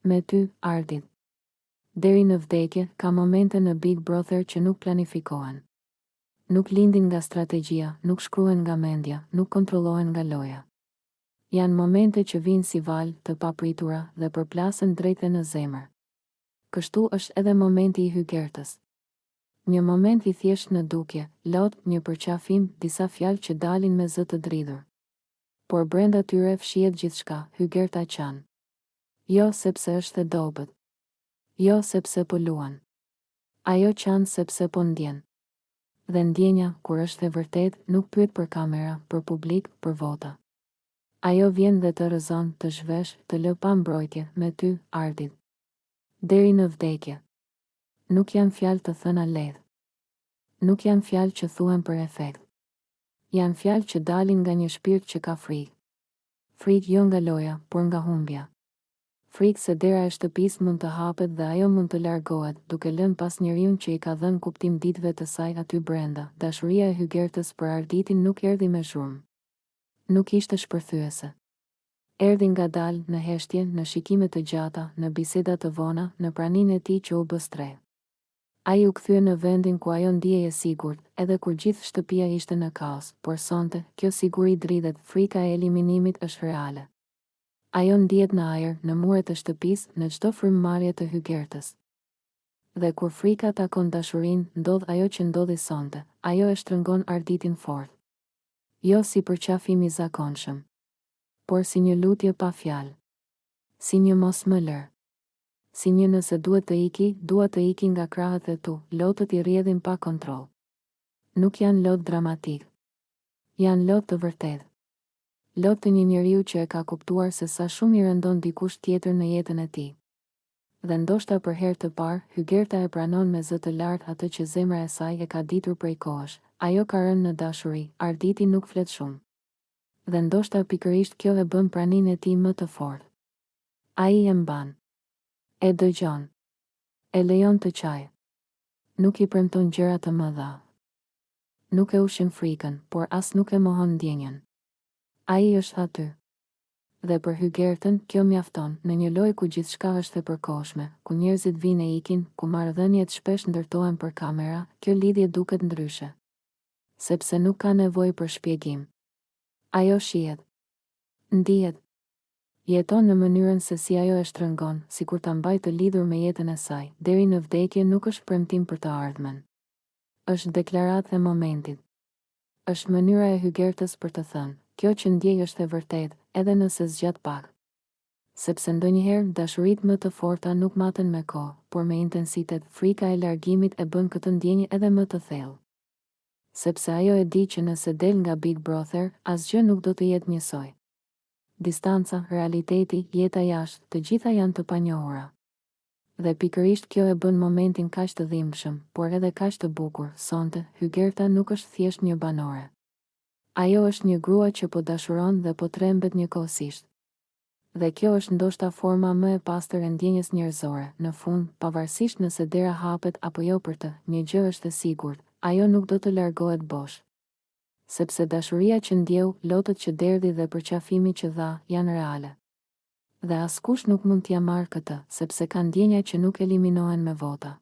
Me ty, Ardit. Deri në vdekje, ka momente në Big Brother që nuk planifikohen. Nuk lindin nga strategjia, nuk shkruhen nga mendja, nuk kontrollohen nga loja. Janë momente që vinë si valë të papritura dhe përplasën drejtë në zemër. Kështu është edhe momenti i hygertës. Një moment i thjesht në dukje, lot, një përqafim, disa fjalë që dalin me zë të dridhur. Por brenda tyre fshihet gjithçka, hygerta qanë. Jo sepse është e dobët. Jo sepse po luan. Ajo qanë sepse po ndjen. Dhe ndjenja, kur është e vërtet, nuk pyet për kamera, për publik, për vota. Ajo vjen dhe të rëzon, të zhvesh, të lë pa mbrojtje, me ty, Ardit. Deri në vdekje. Nuk janë fjalë të thëna lehtë. Nuk janë fjalë që thuhen për efekt. Janë fjalë që dalin nga një shpirt që ka frikë. Frikë jo nga loja, por nga humbja. Frikë se dera e shtëpisë mund të hapet dhe ajo mund të largohet, duke lënë pas njeriu që i ka dhënë kuptim ditëve të saj aty brenda. Dashuria e hygertës për Arditin nuk erdhi me zhurmë. Nuk ishte shpërthyese. Erdhi ngadalë, në heshtje, në shikime të gjata, në biseda të vona, në praninë e tij që u bë stre. Ai u kthye në vendin ku ajo ndihej e sigurt, edhe kur gjithë shtëpia ishte në kaos, por sonte, kjo siguri dridhet, frika e eliminimit është reale. Ajo ndihet në ajër, në muret e shtëpisë, në çdo frymëmarrje të hygertës. Dhe kur frika takon dashurinë, ndodh ajo që ndodhi sonte, ajo e shtrëngon Arditin fort. Jo si përqafim i zakonshëm, por si një lutje pa fjalë. Si një mos më lër. Si një nëse duhet të iki, dua të iki nga krahët e tu, lotët i rrjedhin pa kontroll. Nuk janë lot dramatik. Janë lot të vërtet. Lot të një njeriu që e ka kuptuar se sa shumë i rëndon dikush tjetër në jetën e tij. Dhe ndoshta për herë të parë, hygerta e pranon me zë të lartë atë që zemra e saj e ka ditur prej kohësh. Ajo ka rënë në dashuri, Arditi nuk flet shumë. Dhe ndoshta pikërisht kjo e bën praninë e tij më të fortë. Ai e mban. E dëgjon. E lejon të qajë. Nuk i premton gjëra të mëdha. Nuk e ushqen frikën, por as nuk e mohon ndjenjen. Ai është aty. Dhe për hygertën, kjo mjafton, në një lojë ku gjithçka është e përkohshme, ku njerëzit vinë e ikin, ku marrëdhëniet shpesh ndërtohen për kamera, kjo lidhje duket ndryshe. Sepse nuk ka nevojë për shpjegim. Ajo shihet. Ndihet. Jeton në mënyrën se si ajo e shtrëngon, sikur ta mbajë të lidhur me jetën e saj, deri në vdekje nuk është premtim për të ardhmen. Është deklaratë e momentit. Është mënyra e hygertës për të thënë, kjo që ndjej është e vërtetë, edhe nëse zgjat pak. Sepse ndonjëherë dashuritë më të forta nuk maten me kohë, por me intensitet. Frika e largimit e bën këtë ndjenjë edhe më të thellë. Sepse ajo e di që nëse del nga Big Brother, asgjë nuk do të jetë njësoj. Distanca, realiteti, jeta jashtë, të gjitha janë të panjohura. Dhe pikërisht kjo e bën momentin kaq të dhimbshëm, por edhe kaq të bukur. Sonte, hygerta nuk është thjesht një banore. Ajo është një grua që po dashuron dhe po trembet njëkohësisht. Dhe kjo është ndoshta forma më e pastër e ndjenjes njerëzore. Në fund, pavarësisht nëse dera hapet apo jo për të, një gjë është e sigurt, ajo nuk do të largohet bosh. Sepse dashuria që ndjeu, lotët që derdhi dhe përqafimi që dha, janë reale. Dhe askush nuk mund t'ia marrë këtë, sepse ka ndjenja që nuk eliminohen me vota.